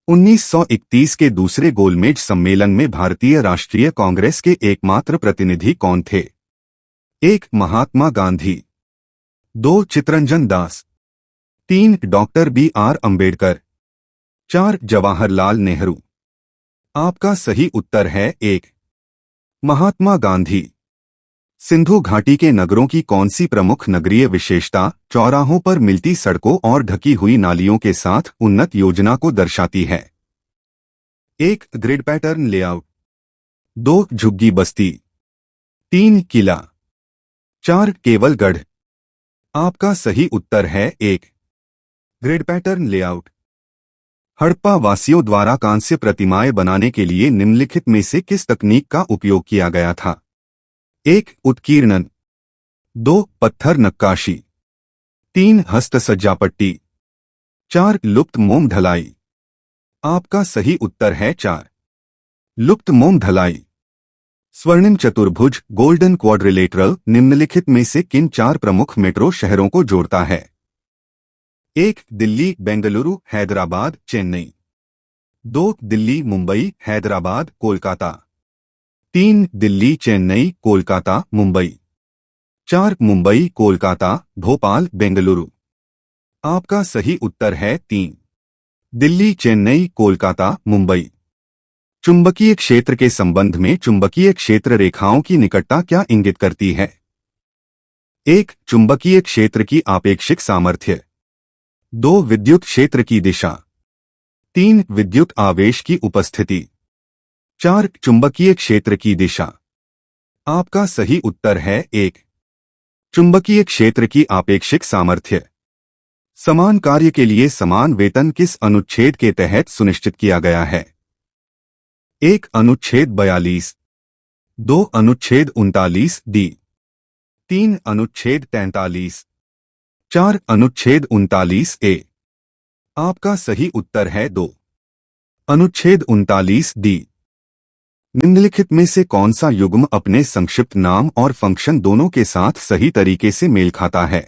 1931 के दूसरे गोलमेज सम्मेलन में भारतीय राष्ट्रीय कांग्रेस के एकमात्र प्रतिनिधि कौन थे? 1. महात्मा गांधी, 2. चित्तरंजन दास, 3. Doctor B.R. अम्बेडकर, 4. जवाहरलाल नेहरू। आपका सही उत्तर है 1. महात्मा गांधी। सिंधु घाटी के नगरों की कौन सी प्रमुख नगरीय विशेषता चौराहों पर मिलती सड़कों और ढकी हुई नालियों के साथ उन्नत योजना को दर्शाती है? 1. Grid pattern layout, 2. झुग्गी बस्ती, 3. किला, 4. केवलगढ़। आपका सही उत्तर है 1. Grid pattern layout. हड़प्पा वासियों द्वारा कांस्य प्रतिमाएं बनाने के लिए निम्नलिखित में से किस तकनीक का उपयोग किया गया था? 1. उत्कीर्णन, 2. पत्थर नक्काशी, 3. हस्तसज्जा पट्टी, 4. लुप्त मोम ढलाई। आपका सही उत्तर है 4. लुप्त मोम ढलाई। स्वर्णिम चतुर्भुज गोल्डन क्वाड्रिलेटरल निम्नलिखित में से किन 4 प्रमुख मेट्रो शहरों को जोड़ता है? 1. दिल्ली, बेंगलुरु, हैदराबाद, चेन्नई, 2. दिल्ली, मुंबई, हैदराबाद, कोलकाता, 3. दिल्ली, चेन्नई, कोलकाता, मुंबई, 4. मुंबई, कोलकाता, भोपाल, बेंगलुरु। आपका सही उत्तर है 3. दिल्ली, चेन्नई, कोलकाता, मुंबई। चुंबकीय क्षेत्र के संबंध में चुंबकीय क्षेत्र रेखाओं की निकटता क्या इंगित करती है? 1. चुंबकीय क्षेत्र की आपेक्षिक सामर्थ्य, 2. विद्युत क्षेत्र की दिशा, 3. विद्युत आवेश की उपस्थिति, 4. चुंबकीय क्षेत्र की दिशा। आपका सही उत्तर है 1. चुंबकीय क्षेत्र की आपेक्षिक सामर्थ्य। समान कार्य के लिए समान वेतन किस अनुच्छेद के तहत सुनिश्चित किया गया है? 1. अनुच्छेद 42, 2. अनुच्छेद 39 डी, 3. अनुच्छेद 43, 4. अनुच्छेद 39 ए। आपका सही उत्तर है 2. अनुच्छेद 39 डी। निम्नलिखित में से कौन सा युग्म अपने संक्षिप्त नाम और फंक्शन दोनों के साथ सही तरीके से मेल खाता है?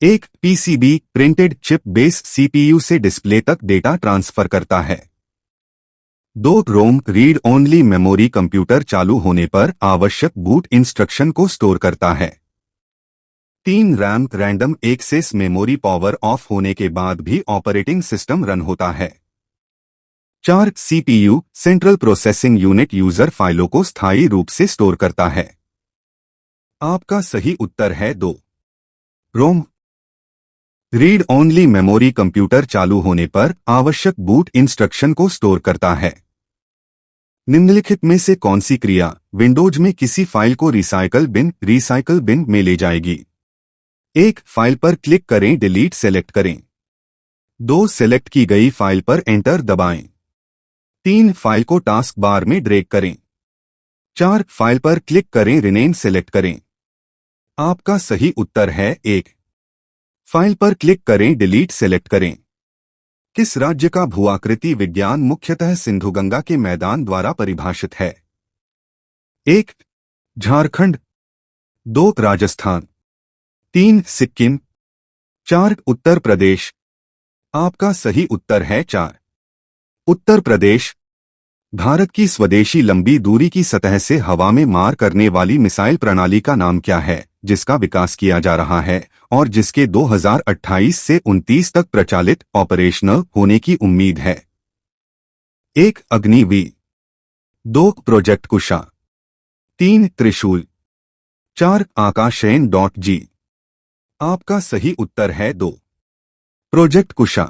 1. PCB printed chip base CPU से डिस्प्ले तक डेटा ट्रांसफर करता है। 2. रोम रीड ओनली मेमोरी कंप्यूटर चालू होने पर आवश्यक बूट इंस्ट्रक्शन को स्टोर करता है। 3. RAM random access memory power off होने के बाद भी ऑपरेटिंग सिस्टम रन होता है। 4. CPU central processing unit user फाइलों को स्थायी रूप से स्टोर करता है। आपका सही उत्तर है 2. रोम रीड ओनली मेमोरी कंप्यूटर चालू होने पर आवश्यक बूट इंस्ट्रक्शन को स्टोर करता है। निम्नलिखित में से कौन सी क्रिया विंडोज में किसी फाइल को रिसाइकल बिन में ले जाएगी? 1. फाइल पर क्लिक करें, डिलीट सेलेक्ट करें, 2. सेलेक्ट की गई फाइल पर एंटर दबाएं, 3. फाइल को टास्क बार में ड्रैग करें, 4. फाइल पर क्लिक करें, रिनेम सेलेक्ट करें। आपका सही उत्तर है 1. फाइल पर क्लिक करें, डिलीट सेलेक्ट करें। किस राज्य का भूआकृति विज्ञान मुख्यतः सिंधुगंगा के मैदान द्वारा परिभाषित है? 1. झारखंड, 2. राजस्थान, 3. सिक्किम, 4. उत्तर प्रदेश। आपका सही उत्तर है 4. उत्तर प्रदेश। भारत की स्वदेशी लंबी दूरी की सतह से हवा में मार करने वाली मिसाइल प्रणाली का नाम क्या है जिसका विकास किया जा रहा है और जिसके 2028 से 29 तक प्रचालित ऑपरेशनल होने की उम्मीद है? 1. अग्निवी, 2. प्रोजेक्ट कुशा, 3. त्रिशूल, 4. आकाशयान.G। आपका सही उत्तर है 2. प्रोजेक्ट कुशा।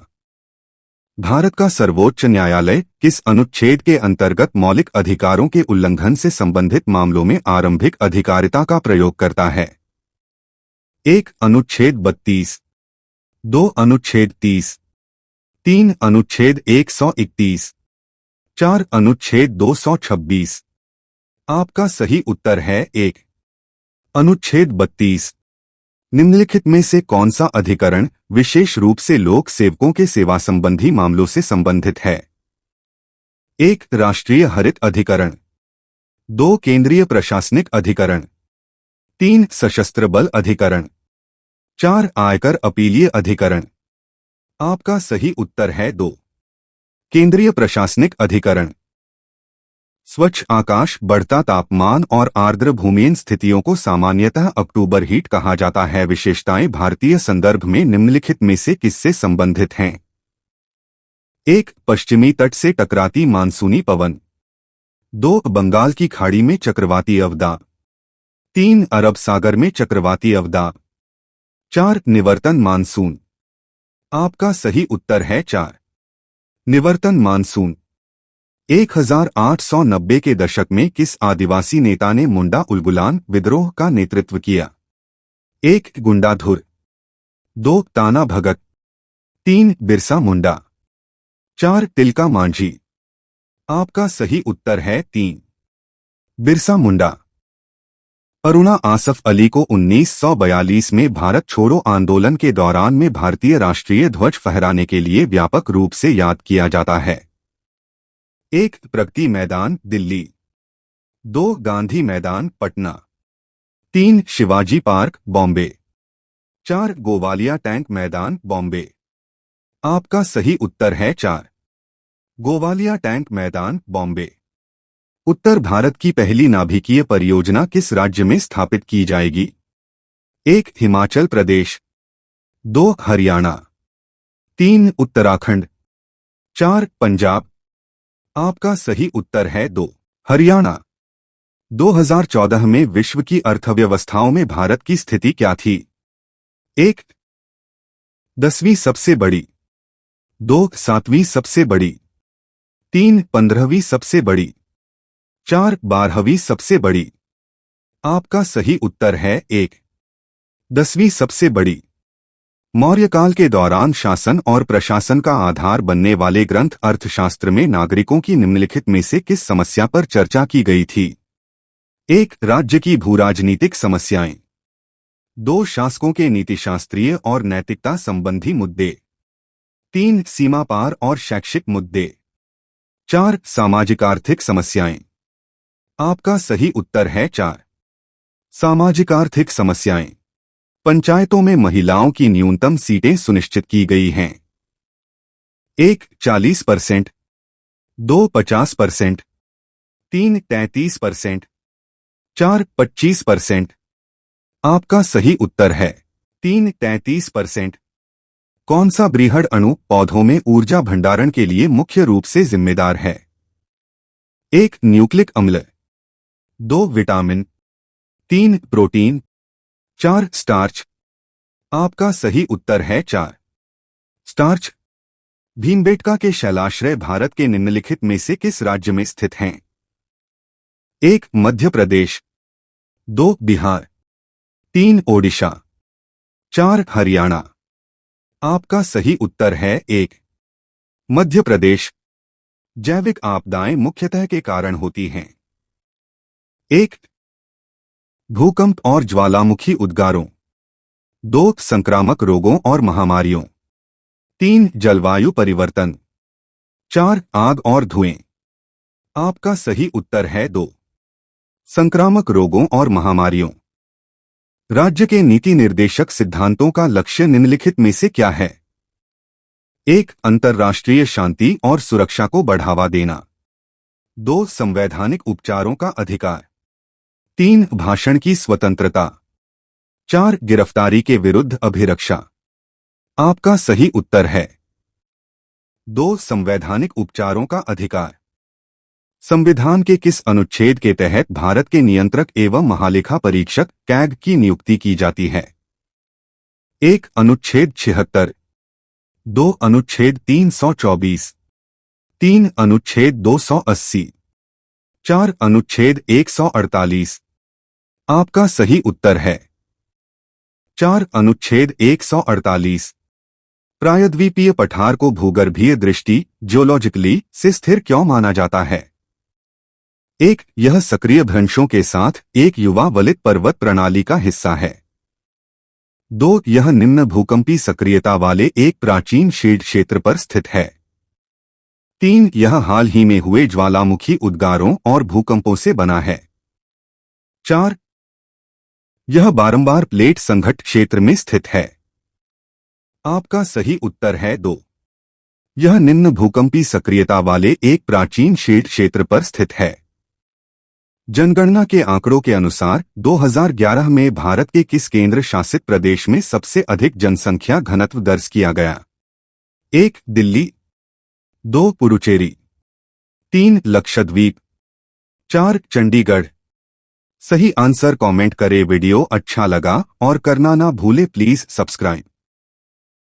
भारत का सर्वोच्च न्यायालय किस अनुच्छेद के अंतर्गत मौलिक अधिकारों के उल्लंघन से संबंधित मामलों में आरंभिक अधिकारिता का प्रयोग करता है? 1. अनुच्छेद 32, 2. अनुच्छेद 30, 3. अनुच्छेद 131, 4. अनुच्छेद 226। आपका सही उत्तर है 1. अनुच्छेद 32। निम्नलिखित में से कौन सा अधिकरण विशेष रूप से लोक सेवकों के सेवा संबंधी मामलों से संबंधित है? 1. राष्ट्रीय हरित अधिकरण, 2. केंद्रीय प्रशासनिक अधिकरण, 3. सशस्त्र बल अधिकरण, 4. आयकर अपीलीय अधिकरण। आपका सही उत्तर है 2. केंद्रीय प्रशासनिक अधिकरण। स्वच्छ आकाश, बढ़ता तापमान और आर्द्र भूमियन स्थितियों को सामान्यतः अक्टूबर हीट कहा जाता है। विशेषताएं भारतीय संदर्भ में निम्नलिखित में से किससे संबंधित हैं? 1. पश्चिमी तट से टकराती मानसूनी पवन। 2. बंगाल की खाड़ी में चक्रवाती अवदा। 3. अरब सागर में चक्रवाती अवदा। 4. निवर्तन मानसून। आपका सही उत्तर है 4. निवर्तन मानसून। 1890 के दशक में किस आदिवासी नेता ने मुंडा उलगुलान विद्रोह का नेतृत्व किया? 1. गुंडाधुर। 2. ताना भगत। 3. बिरसा मुंडा। 4. तिलका मांझी। आपका सही उत्तर है 3. बिरसा मुंडा। अरुणा आसफ अली को 1942 में भारत छोड़ो आंदोलन के दौरान में भारतीय राष्ट्रीय ध्वज फहराने के लिए व्यापक रूप से याद किया जाता है। 1. प्रगति मैदान, दिल्ली। 2. गांधी मैदान, पटना। 3. शिवाजी पार्क, बॉम्बे। 4. गोवालिया टैंक मैदान, बॉम्बे। आपका सही उत्तर है 4. गोवालिया टैंक मैदान, बॉम्बे। उत्तर भारत की पहली नाभिकीय परियोजना किस राज्य में स्थापित की जाएगी? 1. हिमाचल प्रदेश। 2. हरियाणा। 3. उत्तराखंड। 4. पंजाब। आपका सही उत्तर है 2. हरियाणा। 2014 में विश्व की अर्थव्यवस्थाओं में भारत की स्थिति क्या थी? 1. 10वीं सबसे बड़ी। 2. 7वीं सबसे बड़ी। 3. 15वीं सबसे बड़ी। 4. 12वीं सबसे बड़ी। आपका सही उत्तर है 1. 10वीं सबसे बड़ी। मौर्यकाल के दौरान शासन और प्रशासन का आधार बनने वाले ग्रंथ अर्थशास्त्र में नागरिकों की निम्नलिखित में से किस समस्या पर चर्चा की गई थी? 1. राज्य की भूराजनीतिक समस्याएं। 2. शासकों के नीतिशास्त्रीय और नैतिकता संबंधी मुद्दे। 3. सीमा पार और शैक्षिक मुद्दे। 4. सामाजिक आर्थिक समस्याएं। आपका सही उत्तर है 4. सामाजिक आर्थिक समस्याएं। पंचायतों में महिलाओं की न्यूनतम सीटें सुनिश्चित की गई हैं। 1. 40%। 2. 50%। 3. 33%। 4. 25%। आपका सही उत्तर है 3. 33%। कौन सा बृहद अणु पौधों में ऊर्जा भंडारण के लिए मुख्य रूप से जिम्मेदार है? 1. न्यूक्लिक अम्ल। 2. विटामिन। 3. प्रोटीन। 4. स्टार्च। आपका सही उत्तर है 4. स्टार्च। भीमबेटका के शैलाश्रय भारत के निम्नलिखित में से किस राज्य में स्थित हैं? 1. मध्य प्रदेश। 2. बिहार। 3. ओडिशा। 4. हरियाणा। आपका सही उत्तर है 1. मध्य प्रदेश। जैविक आपदाएं मुख्यतः के कारण होती हैं। 1. भूकंप और ज्वालामुखी उद्गारों। 2. संक्रामक रोगों और महामारियों। 3. जलवायु परिवर्तन। 4. आग और धुएं। आपका सही उत्तर है 2. संक्रामक रोगों और महामारियों। राज्य के नीति निर्देशक सिद्धांतों का लक्ष्य निम्नलिखित में से क्या है? 1. अंतर्राष्ट्रीय शांति और सुरक्षा को बढ़ावा देना। 2. संवैधानिक उपचारों का अधिकार। 3. भाषण की स्वतंत्रता। 4. गिरफ्तारी के विरुद्ध अभिरक्षा। आपका सही उत्तर है 2. संवैधानिक उपचारों का अधिकार। संविधान के किस अनुच्छेद के तहत भारत के नियंत्रक एवं महालेखा परीक्षक कैग की नियुक्ति की जाती है? 1. अनुच्छेद 76। 2. अनुच्छेद 324। 3. अनुच्छेद 280। 4. अनुच्छेद 148। आपका सही उत्तर है 4. अनुच्छेद 148। प्रायद्वीपीय पठार को भूगर्भीय दृष्टि जियोलॉजिकली से स्थिर क्यों माना जाता है? 1. यह सक्रिय भ्रंशों के साथ एक युवा वलित पर्वत प्रणाली का हिस्सा है। 2. यह निम्न भूकंपी सक्रियता वाले एक प्राचीन शील्ड क्षेत्र पर स्थित है। 3. यह हाल ही में हुए ज्वालामुखी उद्गारों और भूकंपों से बना है। 4. यह बारंबार प्लेट संघट्ट क्षेत्र में स्थित है। आपका सही उत्तर है 2. यह निम्न भूकंपी सक्रियता वाले एक प्राचीन शीट क्षेत्र पर स्थित है। जनगणना के आंकड़ों के अनुसार 2011 में भारत के किस केंद्र शासित प्रदेश में सबसे अधिक जनसंख्या घनत्व दर्ज किया गया? 1. दिल्ली, 2. पुडुचेरी, 3. लक्षद्वीप, 4. चंडीगढ़। सही आंसर कमेंट करें। वीडियो अच्छा लगा और करना ना भूले प्लीज सब्सक्राइब।